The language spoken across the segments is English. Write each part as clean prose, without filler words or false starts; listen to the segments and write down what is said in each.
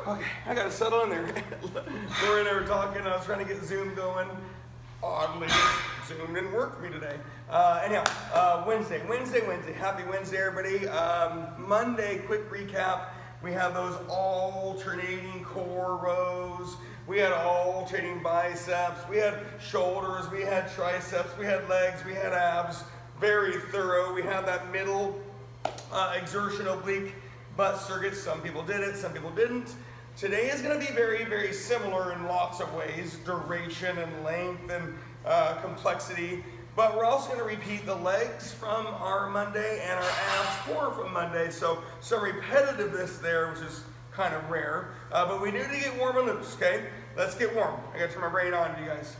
Okay, I gotta settle in there. Lori and I were talking, I was trying to get Zoom going. Oddly, Zoom didn't work for me today. Anyhow, Wednesday. Happy Wednesday, everybody. Monday, quick recap. We have those alternating core rows. We had alternating biceps. We had shoulders. We had triceps. We had legs. We had abs. Very thorough. We had that middle exertion oblique butt circuits. Some people did it, some people didn't. Today is going to be very, very similar in lots of ways, duration and length and complexity. But we're also going to repeat the legs from our Monday and our abs core from Monday. So some repetitiveness there, which is kind of rare. But we need to get warm and loose, okay? Let's get warm. I got to turn my brain on to you guys.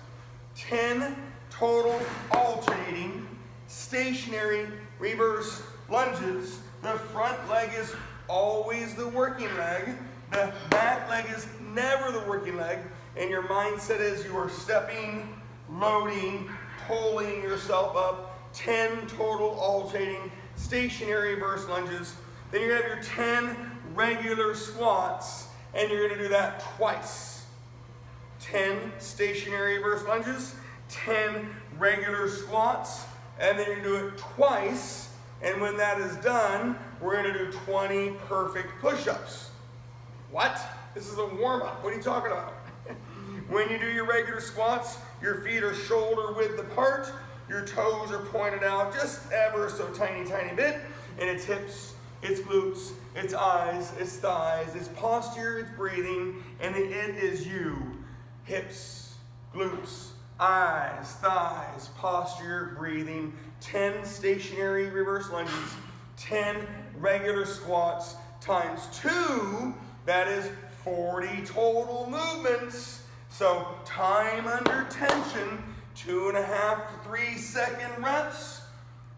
10 total alternating, stationary, reverse lunges. The front leg is always the working leg. The back leg is never the working leg. And your mindset is you are stepping, loading, pulling yourself up. 10 total alternating, stationary reverse lunges. Then you're going to have your 10 regular squats, and you're going to do that twice. 10 stationary reverse lunges, 10 regular squats, and then you're going to do it twice. And when that is done, we're going to do 20 perfect push-ups. What? This is a warm-up. What are you talking about? When you do your regular squats, your feet are shoulder width apart. Your toes are pointed out just ever so tiny bit. And it's hips, it's glutes, it's eyes, it's thighs, it's posture, it's breathing, and the it is you. Hips, glutes, eyes, thighs, posture, breathing. 10 stationary reverse lunges, 10 regular squats times 2, that is 40 total movements. So time under tension, 2.5 to 3 second reps.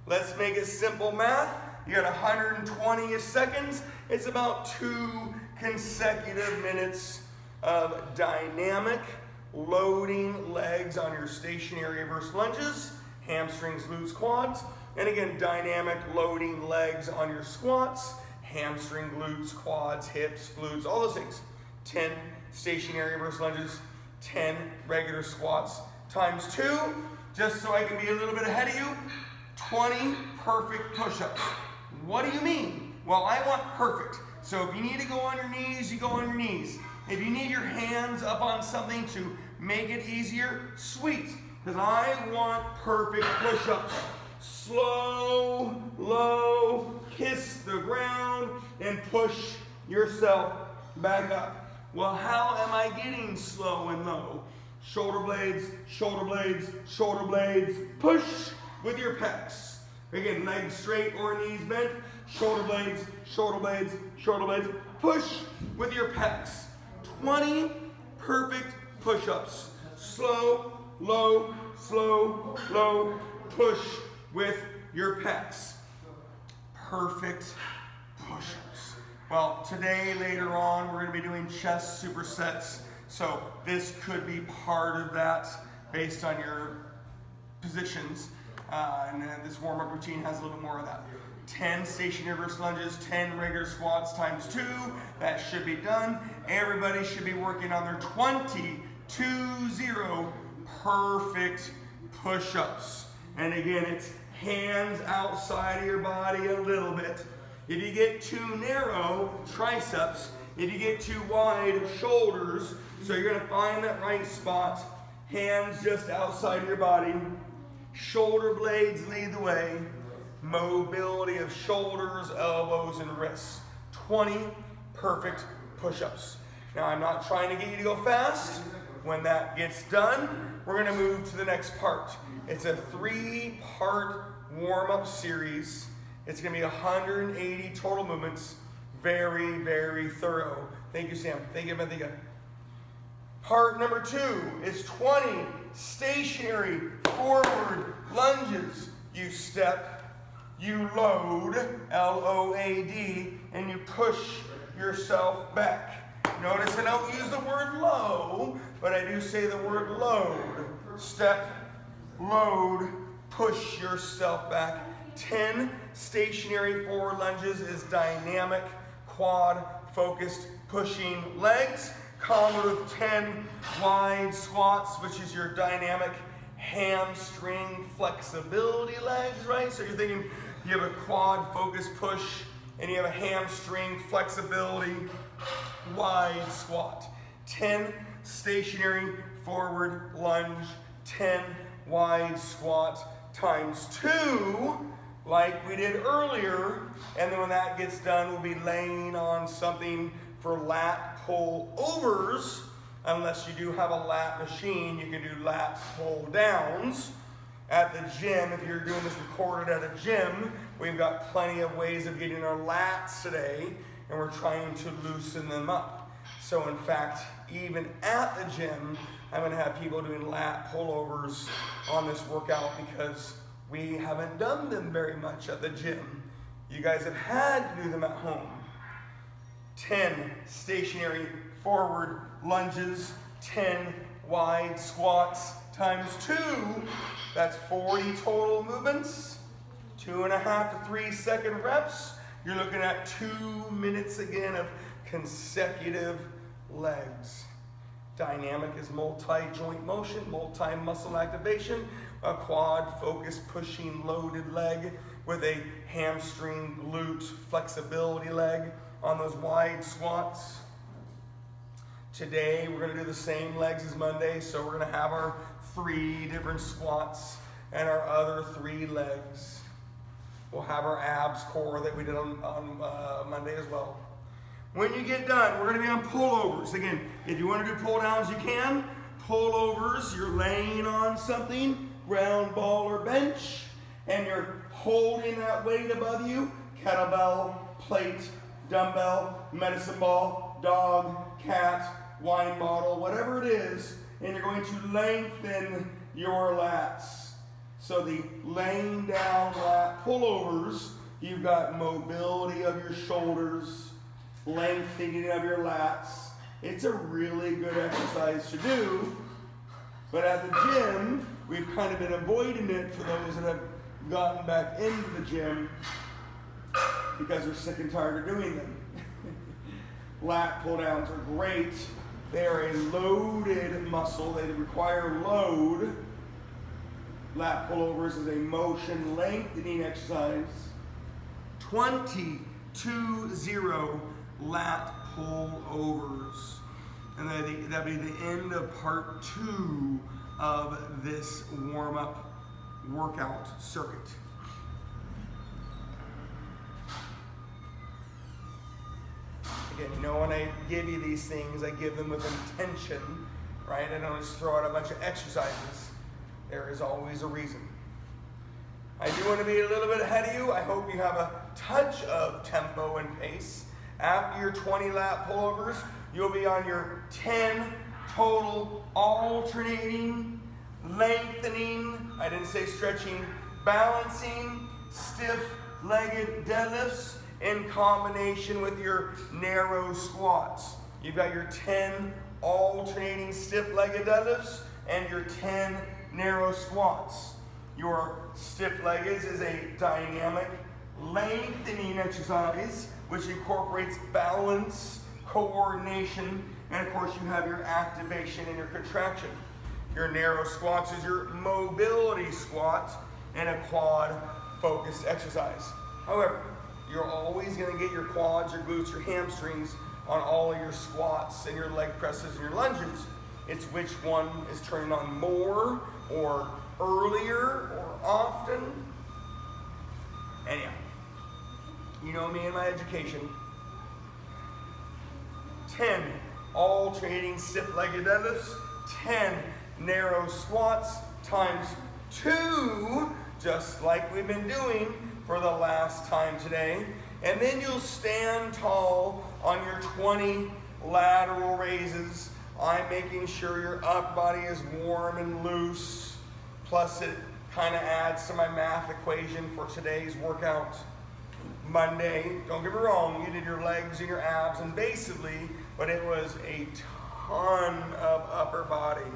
Let's make it simple math. You got 120 seconds. It's about 2 consecutive minutes of dynamic loading legs on your stationary reverse lunges. Hamstrings, glutes, quads. And again, dynamic loading legs on your squats. Hamstring, glutes, quads, hips, glutes, all those things. 10 stationary reverse lunges, 10 regular squats times 2. Just so I can be a little bit ahead of you, 20 perfect push-ups. What do you mean? Well, I want perfect. So if you need to go on your knees, you go on your knees. If you need your hands up on something to make it easier, sweet. Because I want perfect push-ups. Slow, low, kiss the ground, and push yourself back up. Well, how am I getting slow and low? Shoulder blades, shoulder blades, shoulder blades. Push with your pecs. Again, legs straight or knees bent. Shoulder blades, shoulder blades, shoulder blades. Push with your pecs. 20 perfect push-ups. Slow, low, slow, low, push with your pecs. Perfect push-ups. Well, today, later on, we're going to be doing chest supersets. So this could be part of that based on your positions. And then this warm-up routine has a little bit more of that. 10 stationary reverse lunges, 10 regular squats times 2. That should be done. Everybody should be working on their 20 perfect push-ups. And again, it's hands outside of your body a little bit. If you get too narrow, triceps. If you get too wide, shoulders. So you're going to find that right spot. Hands just outside of your body. Shoulder blades lead the way. Mobility of shoulders, elbows, and wrists. 20 perfect push-ups. Now, I'm not trying to get you to go fast. When that gets done, we're going to move to the next part. It's a 3-part warm-up series. It's going to be 180 total movements. Very, very thorough. Thank you, Sam. Thank you, Benthika. Part number 2 is 20 stationary forward lunges. You step, you load, L-O-A-D, and you push yourself back. Notice I don't use the word low, but I do say the word load. Step, load, push yourself back. 10 stationary forward lunges is dynamic quad focused pushing legs, combo with 10 wide squats, which is your dynamic hamstring flexibility legs, right? So you're thinking you have a quad focused push and you have a hamstring flexibility wide squat. 10 stationary forward lunge, 10 wide squat times 2, like we did earlier. And then when that gets done, we'll be laying on something for lat pull overs. Unless you do have a lat machine, you can do lat pull downs. At the gym, if you're doing this recorded at a gym, we've got plenty of ways of getting our lats today, and we're trying to loosen them up. So in fact, even at the gym, I'm going to have people doing lat pullovers on this workout because we haven't done them very much at the gym. You guys have had to do them at home. 10 stationary forward lunges, 10 wide squats times 2. That's 40 total movements, 2.5 to 3 second reps. You're looking at 2 minutes again of consecutive legs. Dynamic is multi-joint motion, multi-muscle activation, a quad focused pushing loaded leg with a hamstring glute flexibility leg on those wide squats. Today we're going to do the same legs as Monday, so we're going to have our 3 different squats and our other 3 legs. We'll have our abs core that we did on Monday as well. When you get done, we're going to be on pullovers. Again, if you want to do pull downs, you can. Pullovers, you're laying on something, ground ball or bench, and you're holding that weight above you, kettlebell, plate, dumbbell, medicine ball, dog, cat, wine bottle, whatever it is, and you're going to lengthen your lats. So the laying down lat pullovers, you've got mobility of your shoulders, lengthening of your lats. It's a really good exercise to do, but at the gym, we've kind of been avoiding it for those that have gotten back into the gym because they're sick and tired of doing them. Lat pull downs are great. They are a loaded muscle. They require load. Lat pullovers is a motion lengthening exercise. 20 lat pullovers. And that'll be the end of part 2 of this warm-up workout circuit. Again, you know, when I give you these things, I give them with intention, right? I don't just throw out a bunch of exercises. There is always a reason. I do want to be a little bit ahead of you. I hope you have a touch of tempo and pace. After your 20 lat pullovers, you'll be on your 10 total alternating, lengthening, I didn't say stretching, balancing, stiff-legged deadlifts in combination with your narrow squats. You've got your 10 alternating stiff-legged deadlifts and your 10 narrow squats. Your stiff-legged is a dynamic lengthening exercise which incorporates balance, coordination, and of course you have your activation and your contraction. Your narrow squats is your mobility squat and a quad focused exercise. However, you're always going to get your quads, your glutes, your hamstrings on all of your squats and your leg presses and your lunges. It's which one is turning on more or earlier or often. Anyhow, you know me and my education. 10 alternating stiff-legged deadlifts, 10 narrow squats times 2, just like we've been doing for the last time today. And then you'll stand tall on your 20 lateral raises. I'm making sure your upper body is warm and loose. Plus it kind of adds to my math equation for today's workout. Monday, don't get me wrong, you did your legs and your abs and basically, but it was a ton of upper body,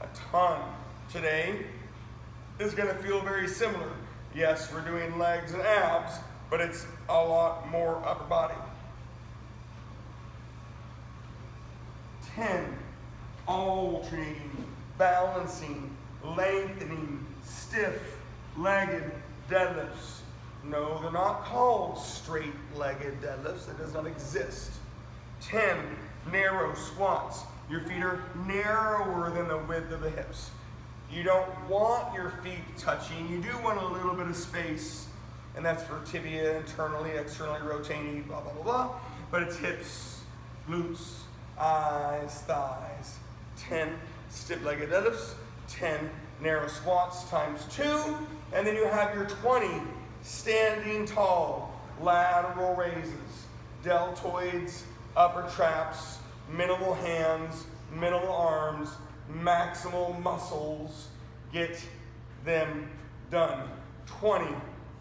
a ton. Today is going to feel very similar. Yes, we're doing legs and abs, but it's a lot more upper body. 10, alternating, balancing, lengthening, stiff-legged deadlifts. No, they're not called straight-legged deadlifts. That does not exist. 10, narrow squats. Your feet are narrower than the width of the hips. You don't want your feet touching. You do want a little bit of space, and that's for tibia, internally, externally rotating, blah, blah, blah, blah. But it's hips, glutes, eyes, thighs. 10 stiff-legged deadlifts, 10 narrow squats times 2, and then you have your 20 standing tall lateral raises, deltoids, upper traps, minimal hands, minimal arms, maximal muscles. Get them done. 20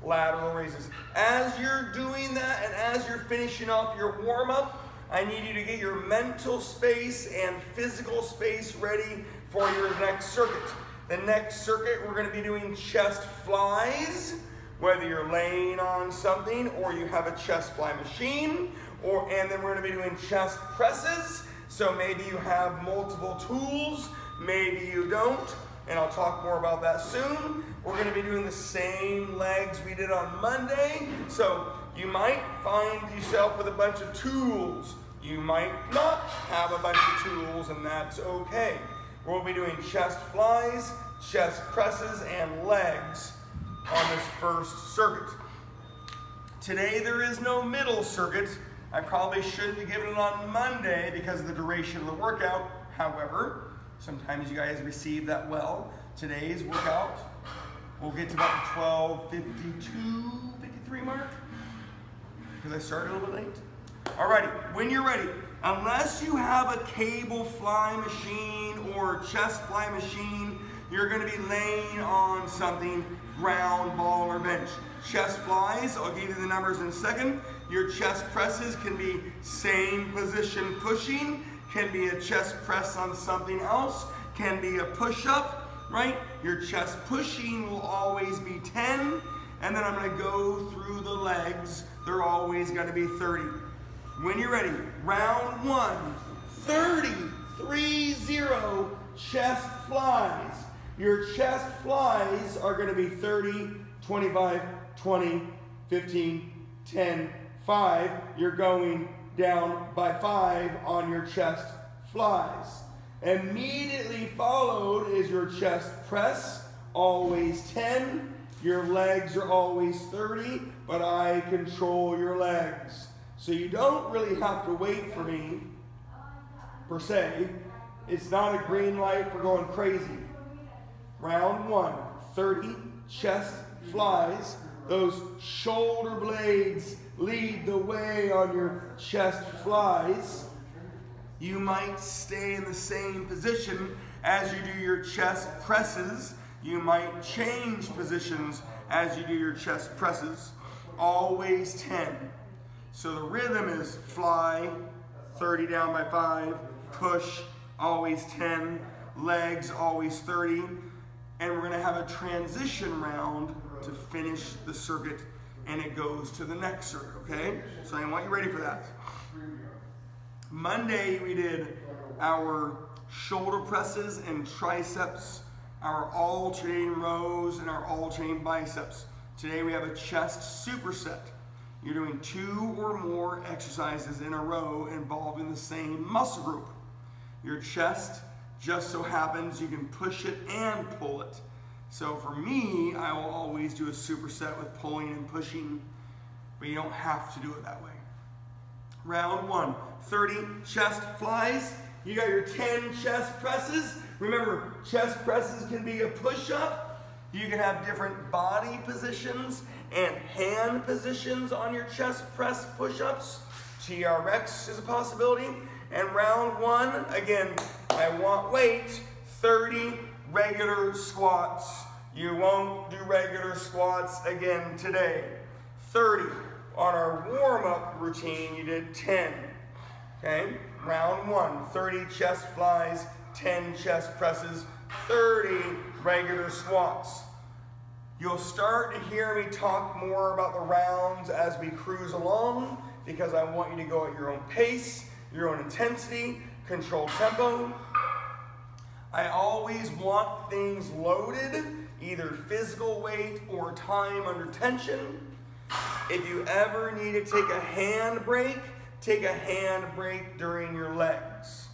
lateral raises. As you're doing that and as you're finishing off your warm-up, I need you to get your mental space and physical space ready for your next circuit. The next circuit, we're going to be doing chest flies, whether you're laying on something or you have a chest fly machine, and then we're going to be doing chest presses. So maybe you have multiple tools, maybe you don't, and I'll talk more about that soon. We're going to be doing the same legs we did on Monday. So you might find yourself with a bunch of tools. You might not have a bunch of tools, and that's okay. We'll be doing chest flies, chest presses, and legs on this first circuit. Today there is no middle circuit. I probably shouldn't have given it on Monday because of the duration of the workout. However, sometimes you guys receive that well. Today's workout, we'll get to about the 12:52, 53 mark, because I started a little bit late. Alrighty, when you're ready, unless you have a cable fly machine or chest fly machine, you're going to be laying on something, ground ball or bench. Chest flies, I'll give you the numbers in a second. Your chest presses can be same position pushing, can be a chest press on something else, can be a push-up, right? Your chest pushing will always be 10, and then I'm going to go through the legs. They're always going to be 30. When you're ready, round 1, 30, 3-0 chest flies. Your chest flies are going to be 30, 25, 20, 15, 10, 5. You're going down by 5 on your chest flies. Immediately followed is your chest press, always 10. Your legs are always 30, but I control your legs. So you don't really have to wait for me, per se. It's not a green light for going crazy. Round 1, 30 chest flies. Those shoulder blades lead the way on your chest flies. You might stay in the same position as you do your chest presses. You might change positions as you do your chest presses. Always 10. So the rhythm is fly, 30 down by 5, push, always 10, legs, always 30. And we're going to have a transition round to finish the circuit, and it goes to the next circuit, okay? So I want you ready for that. Monday we did our shoulder presses and triceps, our alternating rows, and our alternating biceps. Today we have a chest superset. You're doing 2 or more exercises in a row involving the same muscle group. Your chest just so happens you can push it and pull it. So for me, I will always do a superset with pulling and pushing, but you don't have to do it that way. Round 1, 30 chest flies. You got your 10 chest presses. Remember, chest presses can be a push-up. You can have different body positions and hand positions on your chest press push-ups. TRX is a possibility. And round 1, again, I want weight, 30 regular squats. You won't do regular squats again today. 30. On our warm-up routine, you did 10. Okay? Round 1, 30 chest flies, 10 chest presses, 30 regular squats. You'll start to hear me talk more about the rounds as we cruise along, because I want you to go at your own pace, your own intensity, controlled tempo. I always want things loaded, either physical weight or time under tension. If you ever need to take a hand break during your legs.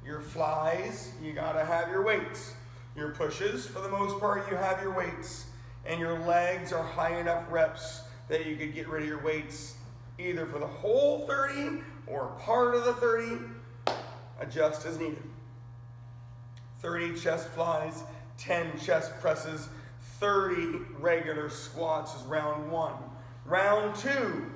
Your flies, you gotta have your weights. Your pushes, for the most part, you have your weights. And your legs are high enough reps that you could get rid of your weights either for the whole 30 or part of the 30. Adjust as needed. 30 chest flies, 10 chest presses, 30 regular squats is round 1. Round 2,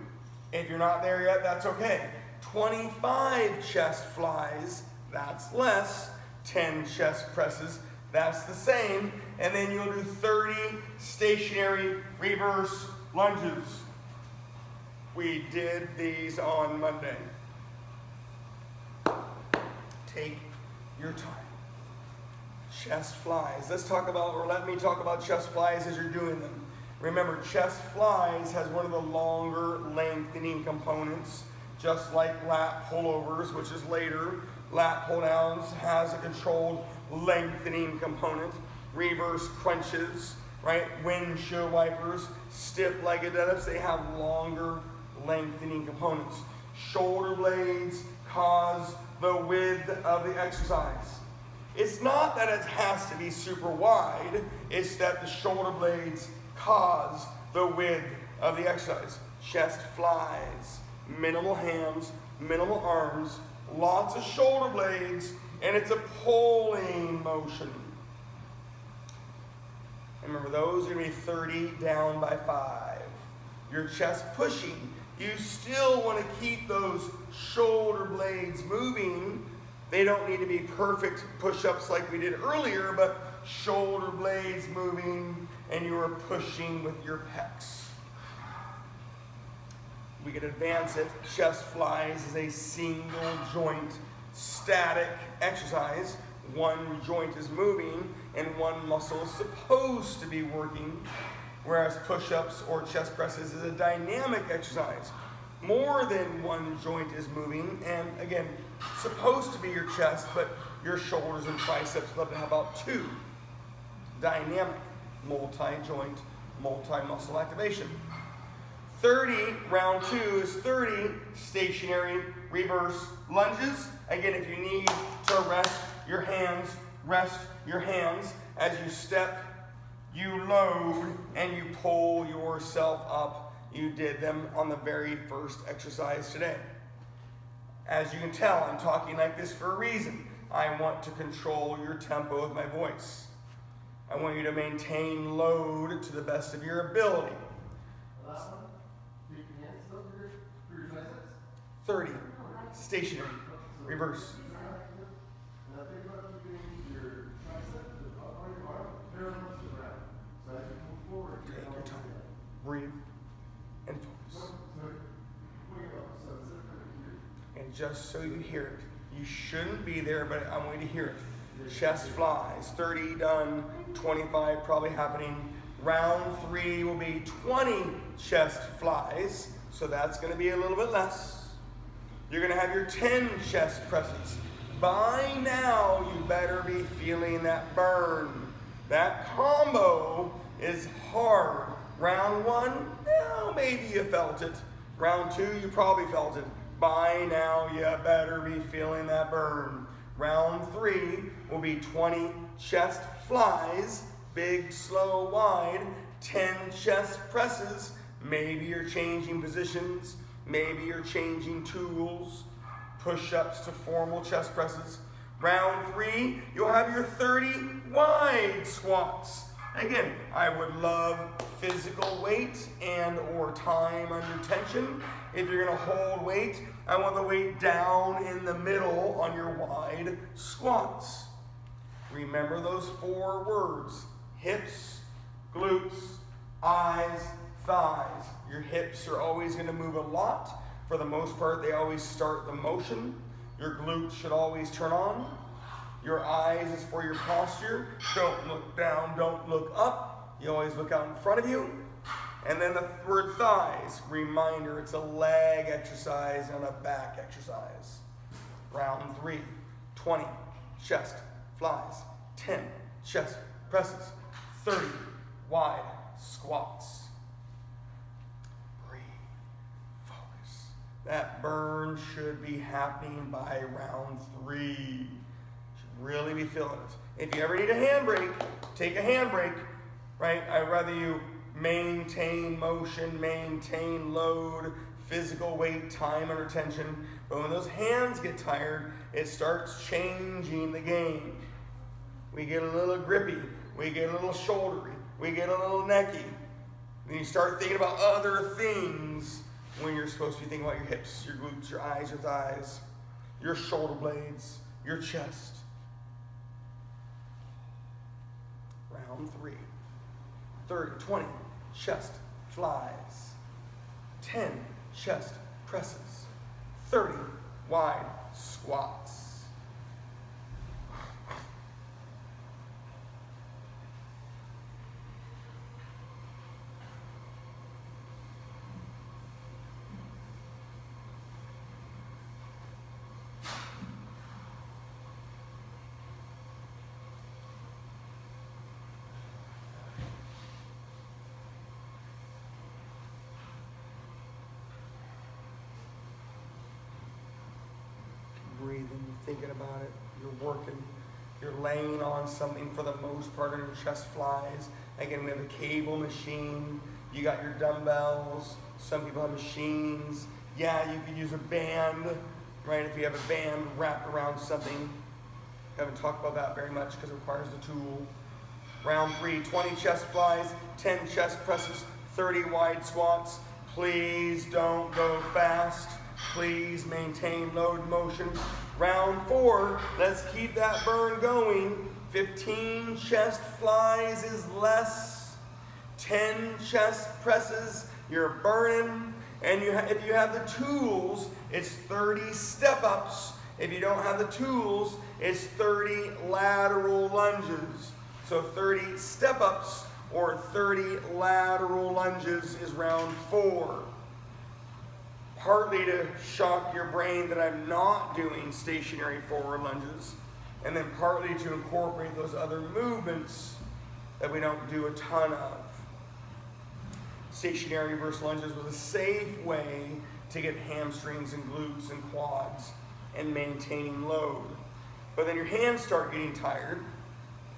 if you're not there yet, that's okay. 25 chest flies, that's less. 10 chest presses, that's the same. And then you'll do 30 stationary reverse lunges. We did these on Monday. Take your time. Chest flies. Let me talk about chest flies as you're doing them. Remember, chest flies has one of the longer lengthening components, just like lat pullovers, which is later. Lat pull downs has a controlled lengthening component. Reverse crunches, right? Windshield wipers, stiff-legged deadlifts, they have longer lengthening components. Shoulder blades cause the width of the exercise. It's not that it has to be super wide, it's that the shoulder blades cause the width of the exercise. Chest flies, minimal hands, minimal arms, lots of shoulder blades, and it's a pulling motion. And remember, those are going to be 30 down by 5. Your chest pushing, you still want to keep those shoulder blades moving. They don't need to be perfect push-ups like we did earlier, but shoulder blades moving, and you are pushing with your pecs. We can advance it. Chest flies is a single joint static exercise. One joint is moving and one muscle is supposed to be working, whereas push-ups or chest presses is a dynamic exercise. More than one joint is moving, and again, supposed to be your chest, but your shoulders and triceps love to have about 2. Dynamic, multi-joint, multi-muscle activation. 30, round 2 is 30 stationary reverse lunges. Again, if you need to rest your hands as you step, you load, and you pull yourself up. You did them on the very first exercise today. As you can tell, I'm talking like this for a reason. I want to control your tempo with my voice. I want you to maintain load to the best of your ability. Last one. Keep your hands up for your triceps. 30. Stationary. Reverse. Now think about keeping your tricep up on your arm, parallel to the ground. So as you move forward, Take your time. Breathe and focus. And just so you hear it, you shouldn't be there, but I want you to hear it. Chest flies, 30 done, 25 probably happening. Round 3 will be 20 chest flies, so that's going to be a little bit less. You're going to have your 10 chest presses. By now, you better be feeling that burn. That combo is hard. Round 1, maybe you felt it. Round 2, you probably felt it. By now, you better be feeling that burn. Round 3 will be 20 chest flies, big, slow, wide, 10 chest presses. Maybe you're changing positions. Maybe you're changing tools. Push-ups to formal chest presses. Round 3, you'll have your 30 wide squats. Again, I would love physical weight and or time under tension. If you're gonna hold weight, I want the weight down in the middle on your wide squats. Remember those 4 words: hips, glutes, eyes, thighs. Your hips are always gonna move a lot. For the most part, they always start the motion. Your glutes should always turn on. Your eyes is for your posture. Don't look down, don't look up. You always look out in front of you. And then the word thighs, reminder, it's a leg exercise and a back exercise. Round 3, 20 chest flies, 10 chest presses, 30 wide squats. Breathe, focus. That burn should be happening by round 3. Should really be feeling it. If you ever need a handbrake, take a handbrake, right? I'd rather you maintain motion, maintain load, physical weight, time under tension. But when those hands get tired, it starts changing the game. We get a little grippy, we get a little shouldery, we get a little necky. Then you start thinking about other things when you're supposed to be thinking about your hips, your glutes, your eyes, your thighs, your shoulder blades, your chest. Round 3. 30, 20 chest flies, 10 chest presses, 30 wide squats. Breathing, you're thinking about it, you're working, you're laying on something for the most part, and your chest flies. Again, we have a cable machine, you got your dumbbells, some people have machines. Yeah, you could use a band, right? If you have a band wrapped around something. Haven't talked about that very much because it requires the tool. Round 3, 20 chest flies, 10 chest presses, 30 wide squats. Please don't go fast. Please maintain load motion. Round 4, let's keep that burn going. 15 chest flies is less. 10 chest presses, you're burning. And if you have the tools, it's 30 step-ups. If you don't have the tools, it's 30 lateral lunges. So 30 step-ups or 30 lateral lunges is round 4. Partly to shock your brain that I'm not doing stationary forward lunges, and then partly to incorporate those other movements that we don't do a ton of. Stationary reverse lunges was a safe way to get hamstrings and glutes and quads and maintaining load. But then your hands start getting tired,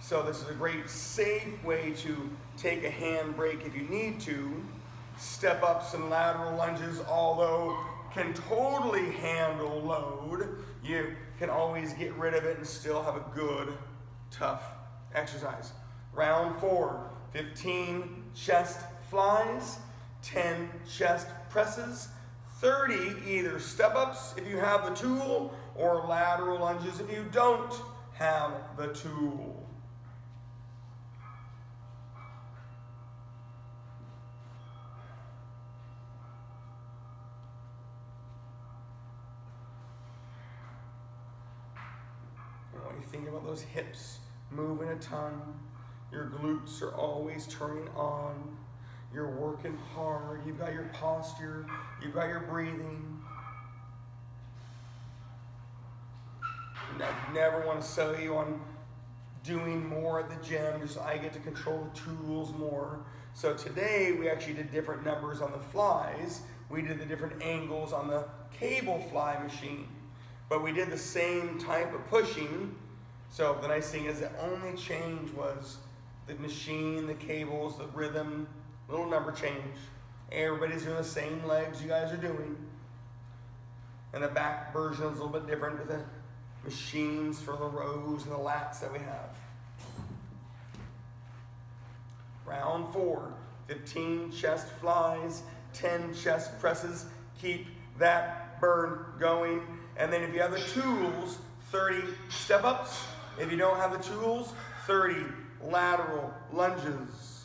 so this is a great safe way to take a hand break if you need to. Step ups and lateral lunges, although can totally handle load, you can always get rid of it and still have a good, tough exercise. Round 4, 15 chest flies, 10 chest presses, 30 either step-ups if you have the tool or lateral lunges if you don't have the tool. And when you think about those hips moving a ton, your glutes are always turning on. You're working hard. You've got your posture. You've got your breathing. And I never want to sell you on doing more at the gym, just I get to control the tools more. So today we actually did different numbers on the flies. We did the different angles on the cable fly machine. But we did the same type of pushing. So the nice thing is the only change was the machine, the cables, the rhythm, little number change. Everybody's doing the same legs you guys are doing. And the back version is a little bit different with the machines for the rows and the lats that we have. Round 4, 15 chest flies, 10 chest presses. Keep that burn going. And then if you have the tools, 30 step-ups. If you don't have the tools, 30 lateral lunges.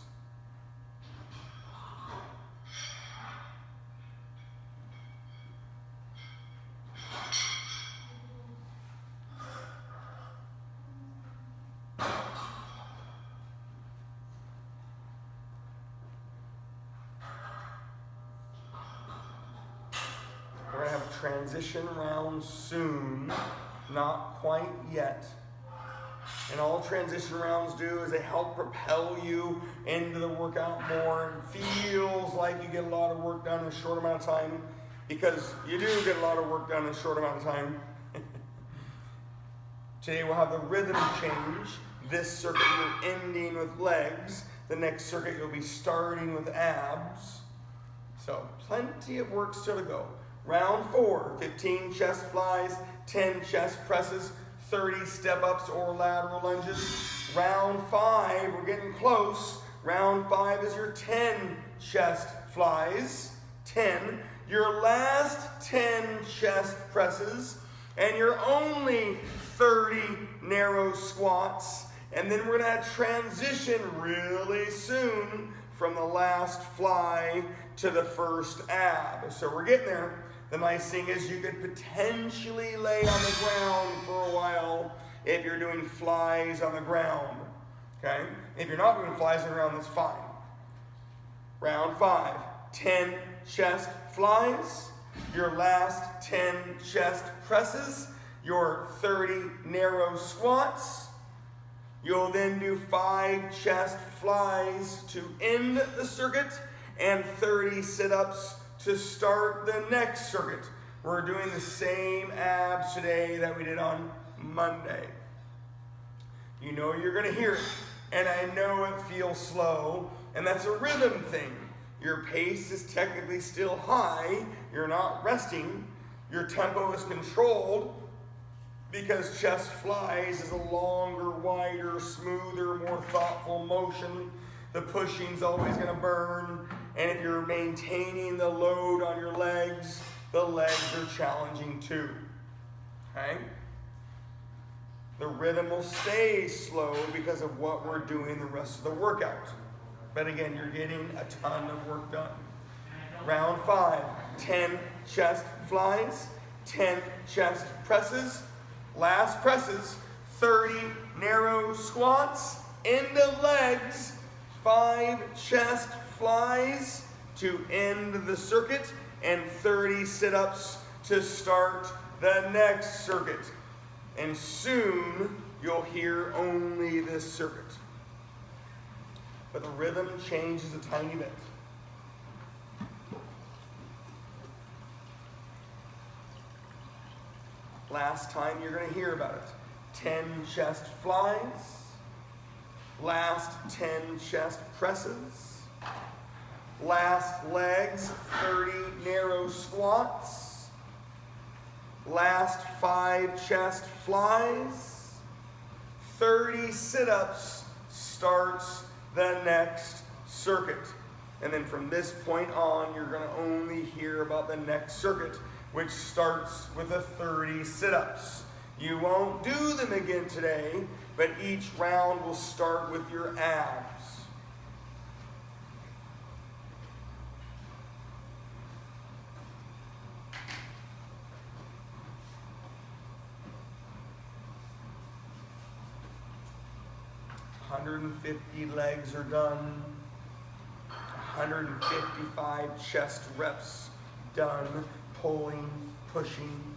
We're going to have a transition round soon. Not quite yet. And all transition rounds do is they help propel you into the workout more. It feels like you get a lot of work done in a short amount of time, because you do get a lot of work done in a short amount of time. Today we'll have the rhythm change. This circuit you're ending with legs. The next circuit you'll be starting with abs. So plenty of work still to go. Round 4, 15 chest flies, 10 chest presses, 30 step-ups or lateral lunges. Round 5, we're getting close. Round 5 is your 10 chest flies, 10. Your last 10 chest presses, and your only 30 narrow squats. And then we're going to transition really soon from the last fly to the first ab. So we're getting there. The nice thing is you could potentially lay on the ground for a while if you're doing flies on the ground. Okay? If you're not doing flies on the ground, that's fine. Round 5, 10 chest flies, your last 10 chest presses, your 30 narrow squats. You'll then do 5 chest flies to end the circuit and 30 sit-ups to start the next circuit. We're doing the same abs today that we did on Monday. You know you're going to hear it, and I know it feels slow, and that's a rhythm thing. Your pace is technically still high. You're not resting. Your tempo is controlled, because chest flies is a longer, wider, smoother, more thoughtful motion. The pushing's always going to burn. And if you're maintaining the load on your legs, the legs are challenging too. Okay? The rhythm will stay slow because of what we're doing the rest of the workout. But again, you're getting a ton of work done. Round 5, 10 chest flies, 10 chest presses. Last presses, 30 narrow squats, end of legs, 5 chest flies to end the circuit, and 30 sit-ups to start the next circuit. And soon you'll hear only this circuit. But the rhythm changes a tiny bit. Last time you're going to hear about it. 10 chest flies. Last 10 chest presses. Last legs, 30 narrow squats. Last 5 chest flies. 30 sit-ups starts the next circuit. And then from this point on, you're going to only hear about the next circuit, which starts with the 30 sit-ups. You won't do them again today, but each round will start with your abs. "150 legs are done. 155 chest reps done. Pulling, pushing."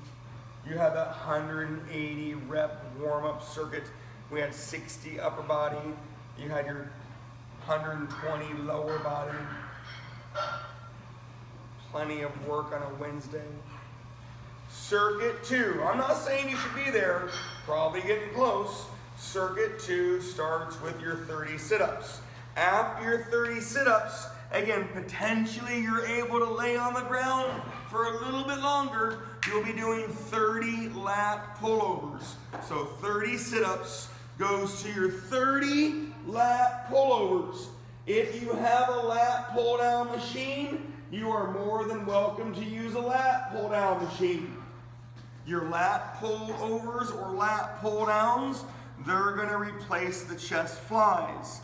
You had that 180 rep warm-up circuit. We had 60 upper body. You had your 120 lower body. Plenty of work on a Wednesday. Circuit 2. I'm not saying you should be there. Probably getting close. Circuit 2 starts with your 30 sit-ups. After your 30 sit-ups, again, potentially you're able to lay on the ground for a little bit longer. You'll be doing 30 lat pullovers. So 30 sit-ups goes to your 30 lat pullovers. If you have a lat pull-down machine, you are more than welcome to use a lat pull-down machine. Your lat pullovers or lat pull-downs, they're going to replace the chest flies.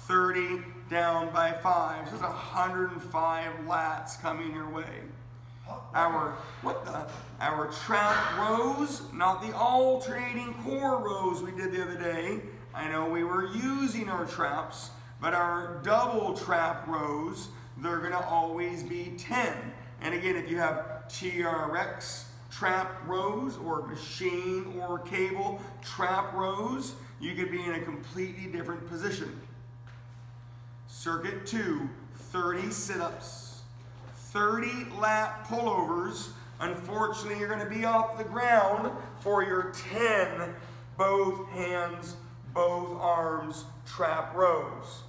30 down by 5. So there's 105 lats coming your way. Our trap rows, not the alternating core rows we did the other day. I know we were using our traps, but our double trap rows, they're going to always be 10. And again, if you have TRX trap rows or machine or cable trap rows, you could be in a completely different position. Circuit 2, 30 sit-ups, 30 lat pullovers. Unfortunately, you're going to be off the ground for your 10 both hands, both arms trap rows.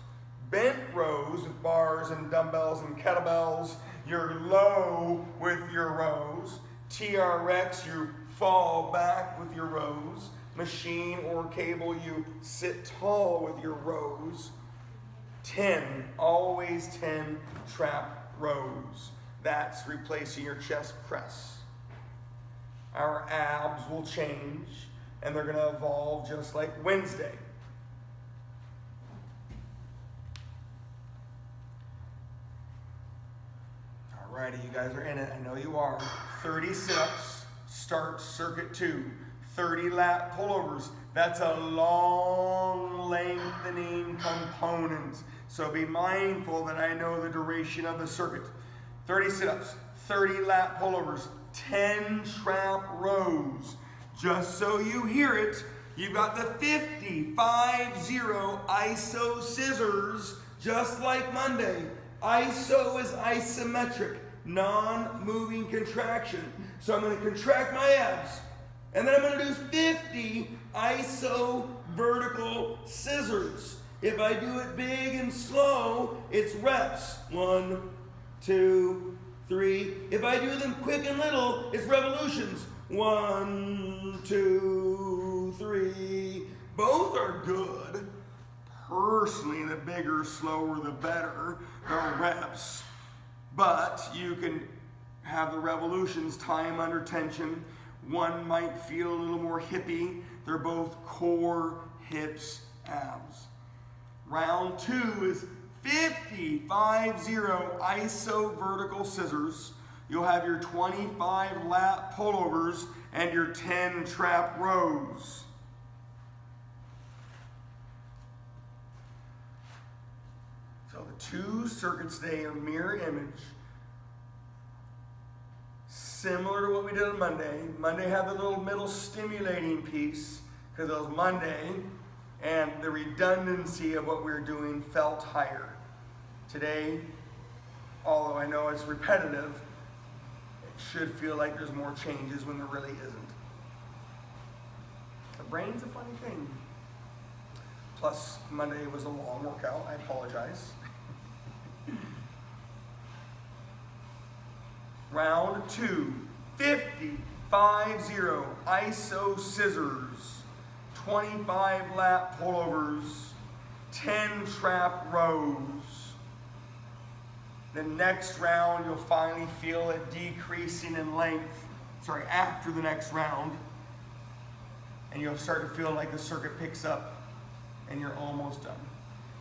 Bent rows with bars and dumbbells and kettlebells, you're low with your rows. TRX, you fall back with your rows. Machine or cable, you sit tall with your rows. 10, always 10 trap rows. That's replacing your chest press. Our abs will change, and they're going to evolve just like Wednesday. Alrighty, you guys are in it. I know you are. 30 sit-ups. Start circuit 2. 30 lat pullovers. That's a long lengthening component. So be mindful that I know the duration of the circuit. 30 sit-ups, 30 lat pullovers, 10 trap rows. Just so you hear it, you've got the 50 ISO scissors, just like Monday. ISO is isometric, non-moving contraction. So I'm going to contract my abs, and then I'm going to do 50 ISO vertical scissors. If I do it big and slow, it's reps. 1, 2, 3. If I do them quick and little, it's revolutions. 1, 2, 3. Both are good. Personally, the bigger, slower, the better. They're reps. But you can have the revolutions, time under tension. One might feel a little more hippie. They're both core, hips, abs. Round 2 is 50 ISO vertical scissors. You'll have your 25 lat pullovers and your 10 trap rows. So the two circuits today are mirror image. Similar to what we did on Monday. Monday had the little middle stimulating piece because it was Monday, and the redundancy of what we were doing felt higher. Today, although I know it's repetitive, it should feel like there's more changes when there really isn't. The brain's a funny thing. Plus, Monday was a long workout. I apologize. Round 2, 50 ISO scissors, 25 lat pullovers, 10 trap rows. The next round, you'll finally feel it decreasing in length. After the next round. And you'll start to feel like the circuit picks up and you're almost done.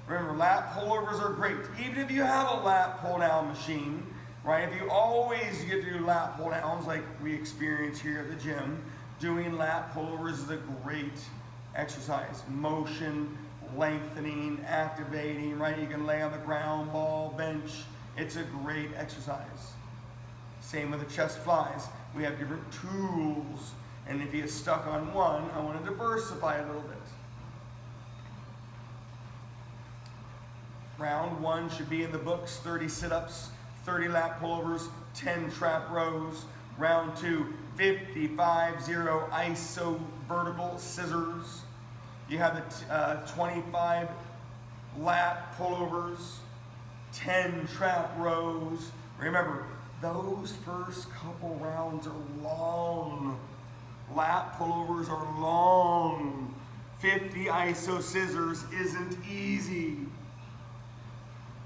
Remember, lat pullovers are great. Even if you have a lat pull down machine, right? If you always get to do lat pull downs like we experience here at the gym, doing lat pullovers is a great exercise. Motion, lengthening, activating, right? You can lay on the ground, ball, bench. It's a great exercise. Same with the chest flies. We have different tools, and if you get stuck on one, I want to diversify a little bit. Round 1 should be in the books, 30 sit-ups, 30 lat pullovers, 10 trap rows. Round 2, 50 ISO vertical scissors. You have the 25 lat pullovers, 10 trap rows. Remember, those first couple rounds are long. Lat pullovers are long. 50 ISO scissors isn't easy.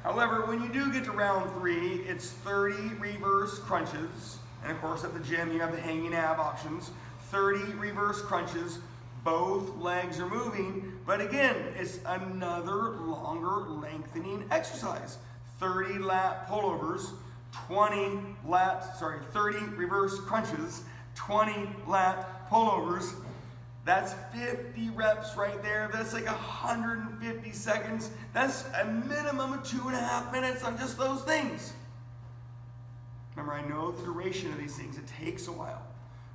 However, when you do get to round 3, it's 30 reverse crunches. And of course, at the gym, you have the hanging ab options. 30 reverse crunches. Both legs are moving. But again, it's another longer lengthening exercise. 30 lat pullovers, 30 reverse crunches, 20 lat pullovers. That's 50 reps right there. That's like 150 seconds. That's a minimum of 2.5 minutes on just those things. Remember, I know the duration of these things. It takes a while.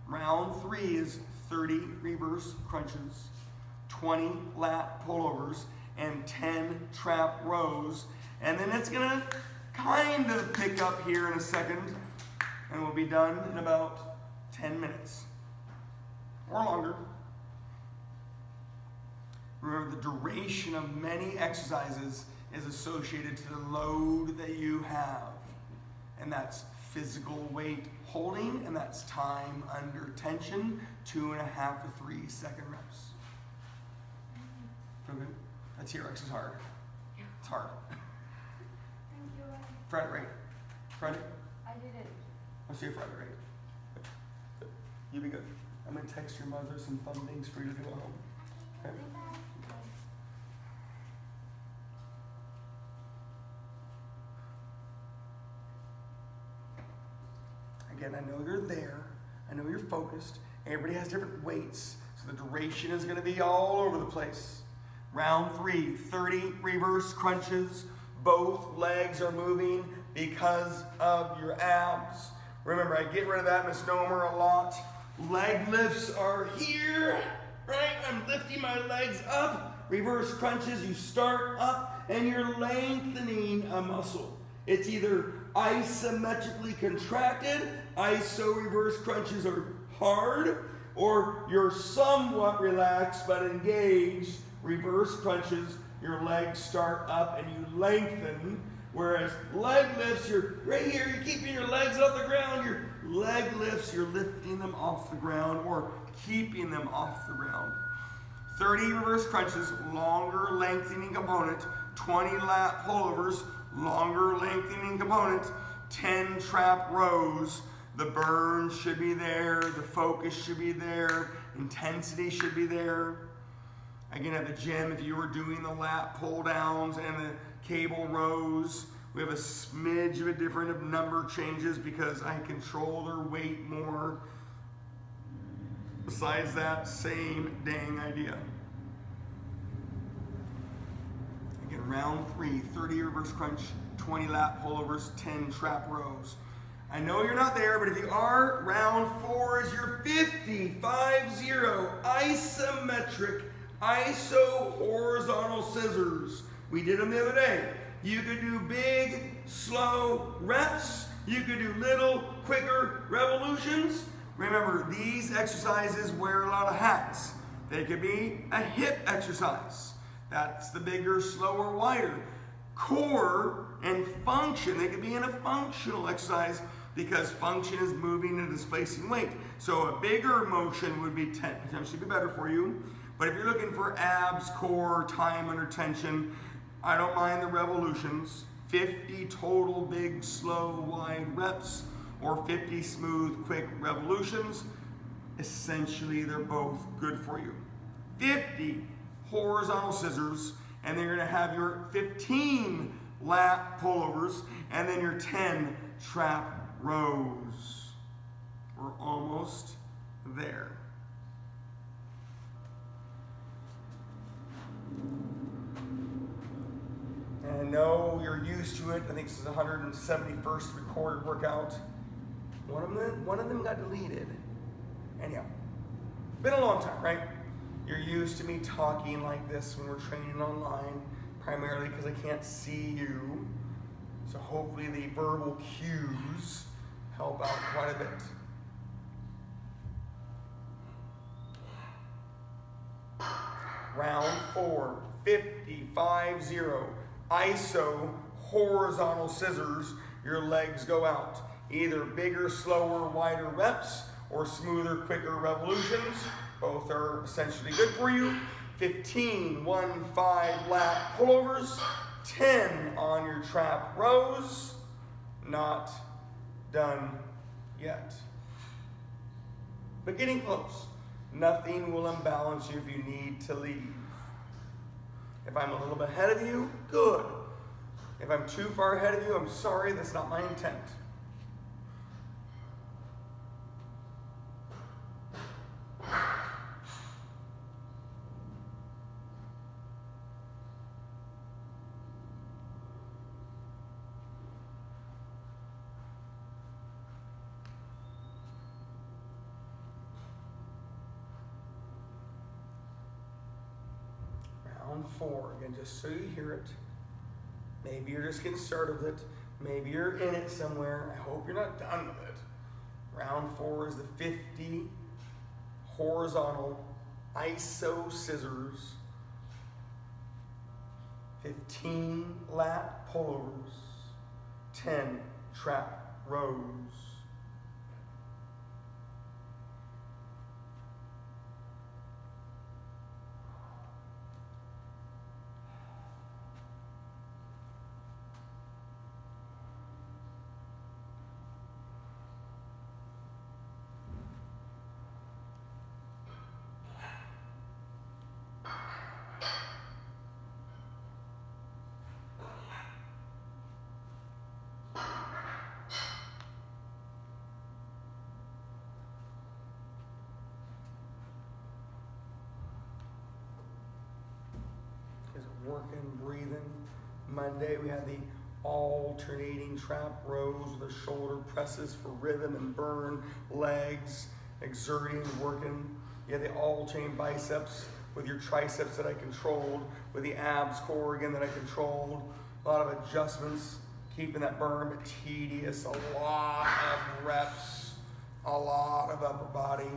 Round 3 is 30 reverse crunches, 20 lat pullovers, and 10 trap rows. And then it's gonna kind of pick up here in a second, and we'll be done in about 10 minutes or longer. Remember, the duration of many exercises is associated to the load that you have. And that's physical weight holding, and that's time under tension, 2.5 to 3 second reps. Feel good? That T-Rex is hard. It's hard. Thank you. Friday, right? Friday? I did it. I'll see you Friday, right? You be good. I'm gonna text your mother some fun things for you to do at home. Okay? Again, I know you're there. I know you're focused. Everybody has different weights, so the duration is gonna be all over the place. Round 3, 30 reverse crunches. Both legs are moving because of your abs. Remember, I get rid of that misnomer a lot. Leg lifts are here, right? I'm lifting my legs up. Reverse crunches, you start up and you're lengthening a muscle. It's either isometrically contracted, iso reverse crunches are hard, or you're somewhat relaxed but engaged, reverse crunches, your legs start up and you lengthen. Whereas leg lifts, you're right here, you're keeping your legs off the ground. Your leg lifts, you're lifting them off the ground or keeping them off the ground. 30 reverse crunches, longer lengthening component. 20 lat pullovers, longer lengthening component. 10 trap rows. The burn should be there, the focus should be there, intensity should be there. Again, at the gym, if you were doing the lat pull downs and the cable rows, we have a smidge of a different number changes because I control their weight more. Besides that, same dang idea. Again, round 3, 30 reverse crunch, 20 lat pullovers, 10 trap rows. I know you're not there, but if you are, round 4 is your 50 isometric iso horizontal scissors. We did them the other day. You could do big, slow reps. You could do little, quicker revolutions. Remember, these exercises wear a lot of hats. They could be a hip exercise. That's the bigger, slower, wider. Core and function, they could be in a functional exercise because function is moving and displacing weight. So a bigger motion would be potentially be better for you. But if you're looking for abs, core, time under tension, I don't mind the revolutions. 50 total big, slow, wide reps or 50 smooth, quick revolutions. Essentially, they're both good for you. 50 horizontal scissors, and then you're gonna have your 15 lat pullovers, and then your 10 trap rows. We're almost there. And I know you're used to it. I think this is the 171st recorded workout. One of them got deleted. Anyhow, been a long time, right? You're used to me talking like this when we're training online, primarily because I can't see you. So hopefully the verbal cues help out quite a bit. Round 4, 50 iso horizontal scissors. Your legs go out. Either bigger, slower, wider reps or smoother, quicker revolutions. Both are essentially good for you. 15 lat pullovers. 10 on your trap rows. Not done yet. But getting close. Nothing will imbalance you if you need to leave. If I'm a little bit ahead of you, good. If I'm too far ahead of you, I'm sorry, that's not my intent. round 4. Again, just so you hear it. Maybe you're just getting started with it. Maybe you're in it somewhere. I hope you're not done with it. Round 4 is the 50 horizontal iso scissors, 15 lat pullovers, 10 trap rows. Working, breathing. Monday we had the alternating trap rows with the shoulder presses for rhythm and burn, legs, exerting, working. You had the alternating biceps with your triceps that I controlled, with the abs core again that I controlled. A lot of adjustments, keeping that burn, but tedious. A lot of reps, a lot of upper body.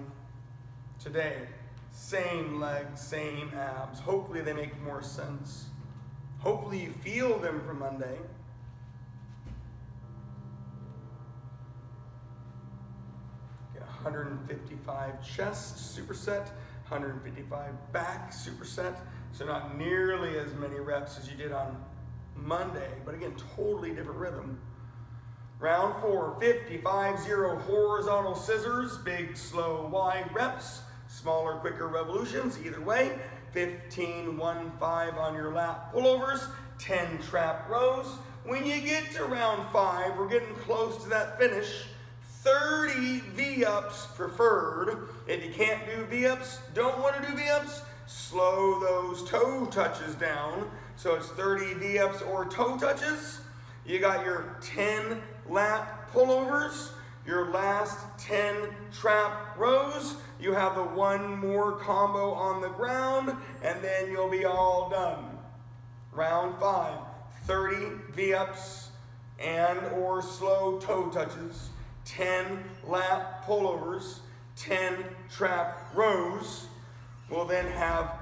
Today, same legs, same abs. Hopefully they make more sense. Hopefully you feel them for Monday. Get 155 chest superset, 155 back superset. So not nearly as many reps as you did on Monday, but again, totally different rhythm. Round 4, 55-0 horizontal scissors, big, slow, wide reps. Smaller, quicker revolutions, either way. 15, 1, 5 on your lat pullovers, 10 trap rows. When you get to round 5, we're getting close to that finish. 30 V-ups preferred. If you can't do V-ups, don't want to do V-ups, slow those toe touches down. So it's 30 V-ups or toe touches. You got your 10 lat pullovers, your last 10 trap rows. You have the one more combo on the ground, and then you'll be all done. Round 5, 30 V-ups and or slow toe touches, 10 lat pullovers, 10 trap rows. We'll then have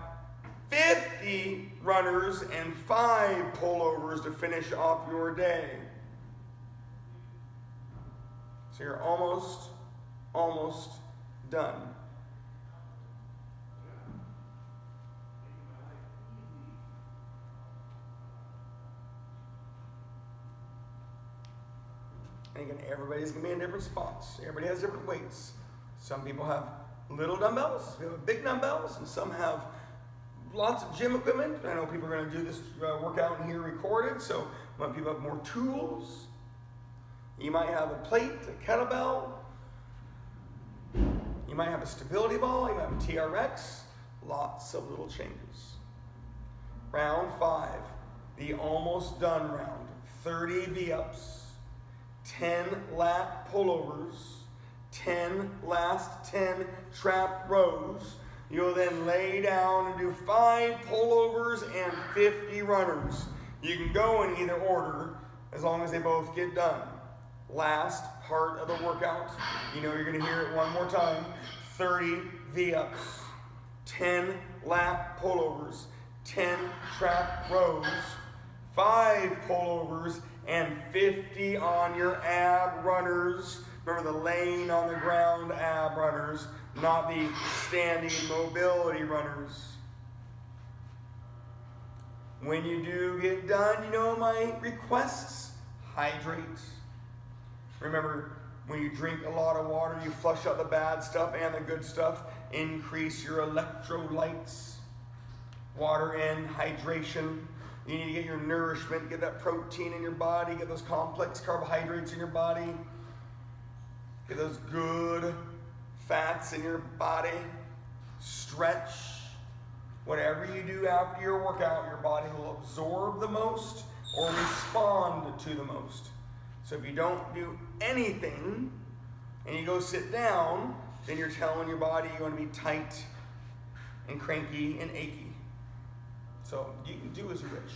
50 runners and 5 pullovers to finish off your day. So you're almost done. And again, everybody's gonna be in different spots. Everybody has different weights. Some people have little dumbbells, some people have big dumbbells, and some have lots of gym equipment. I know people are gonna do this workout in here recorded, so when people have more tools, you might have a plate, a kettlebell, you might have a stability ball, you might have a TRX, lots of little changes. Round 5, the almost done round, 30 V-ups, 10 lat pullovers, 10 last 10 trap rows. You'll then lay down and do 5 pullovers and 50 runners. You can go in either order as long as they both get done. Last part of the workout, you know you're gonna hear it one more time, 30 V-ups, 10 lat pullovers, 10 trap rows, 5 pullovers, and 50 on your ab runners. Remember the laying on the ground ab runners, not the standing mobility runners. When you do get done, you know my requests, hydrate. Remember, when you drink a lot of water, you flush out the bad stuff and the good stuff. Increase your electrolytes. Water in, hydration. You need to get your nourishment, get that protein in your body, get those complex carbohydrates in your body, get those good fats in your body. Stretch. Whatever you do after your workout, your body will absorb the most or respond to the most. So if you don't do anything and you go sit down, then you're telling your body you want to be tight and cranky and achy. So you can do as you wish.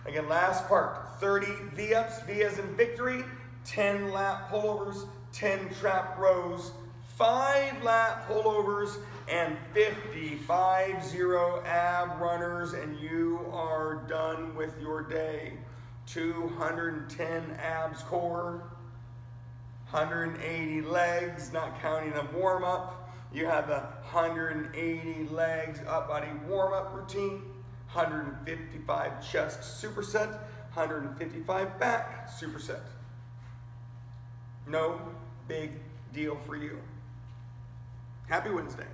Again, last part, 30 V-ups, V as in victory, 10 lat pullovers, 10 trap rows, 5 lat pullovers, and 50 ab runners, and you are done with your day. 210 abs core, 180 legs, not counting a warm-up. You have the 180 legs up body warm-up routine, 155 chest superset, 155 back superset. No big deal for you. Happy Wednesday.